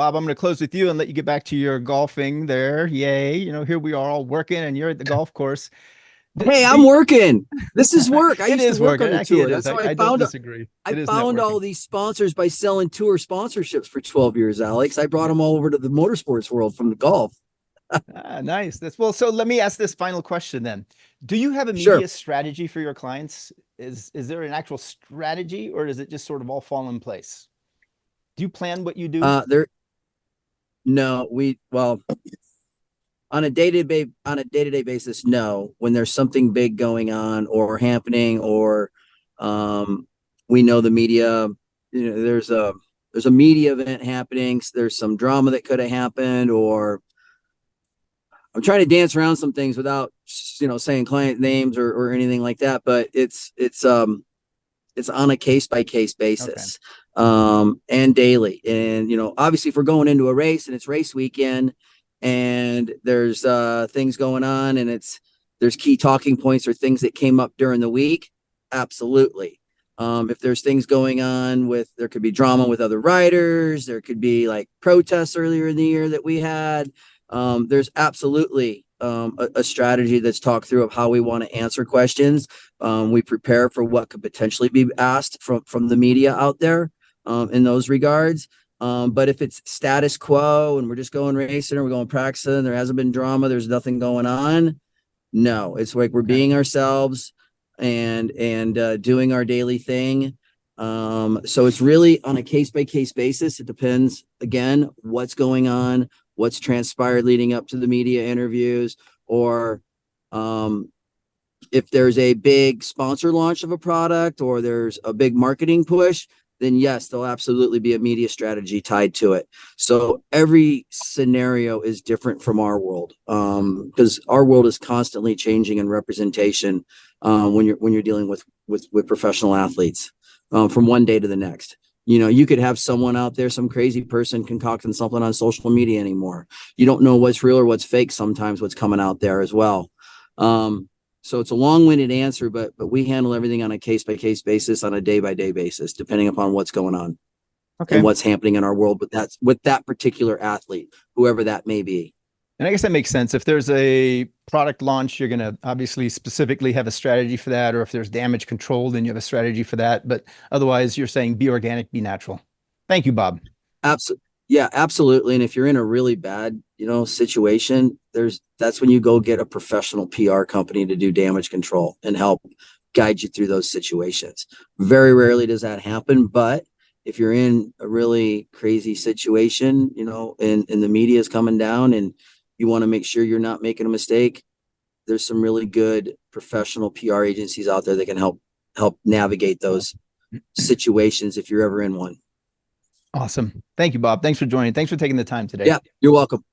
Bob, I'm going to close with you and let you get back to your golfing there. Yay. Here we are all working and you're at the golf course. Hey, Do I'm you- working. This is work. I It used to is work working. on the Actually, tour. it is. That's how I I don't found disagree. I It is found all networking. these sponsors by selling tour sponsorships for 12 years, Alex. I brought them all over to the motorsports world from the golf. Nice. So let me ask this final question then. Do you have a Sure. media strategy for your clients? Is there an actual strategy or does it just sort of all fall in place? Do you plan what you do? There no, we well on a day-to-day basis, no. When there's something big going on or happening, or um we know the media, there's a media event happening, so there's some drama that could have happened, or I'm trying to dance around some things without saying client names or anything like that, but it's on a case by case Okay. basis, and daily. And obviously, if we're going into a race and it's race weekend and there's things going on, and there's key talking points or things that came up during the week, absolutely. If there's things going on there could be drama with other riders, there could be like protests earlier in the year that we had. There's absolutely a strategy that's talked through of how we want to answer questions. We prepare for what could potentially be asked from the media out there, in those regards. But if it's status quo and we're just going racing or we're going practicing, there hasn't been drama, there's nothing going on. No, it's like we're Okay. being ourselves and doing our daily thing. So it's really on a case by case basis. It depends again what's going on, what's transpired leading up to the media interviews, or if there's a big sponsor launch of a product or there's a big marketing push, then yes, there'll absolutely be a media strategy tied to it. So every scenario is different from our world, because our world is constantly changing in representation, when you're dealing with professional athletes, from one day to the next. You could have someone out there, some crazy person concocting something on social media anymore. You don't know what's real or what's fake sometimes, what's coming out there as well. So it's a long-winded answer, but we handle everything on a case-by-case basis, on a day-by-day basis, depending upon what's going on and Okay. what's happening in our world with that particular athlete, whoever that may be. And I guess that makes sense. If there's a product launch, you're going to obviously specifically have a strategy for that. Or if there's damage control, then you have a strategy for that. But otherwise, you're saying be organic, be natural. Thank you, Bob. Absolutely. Yeah, absolutely. And if you're in a really bad, situation, that's when you go get a professional PR company to do damage control and help guide you through those situations. Very rarely does that happen, but if you're in a really crazy situation, and the media is coming down and you want to make sure you're not making a mistake, there's some really good professional PR agencies out there that can help navigate those situations if you're ever in one. Awesome. Thank you, Bob. Thanks for joining. Thanks for taking the time today. Yeah, you're welcome.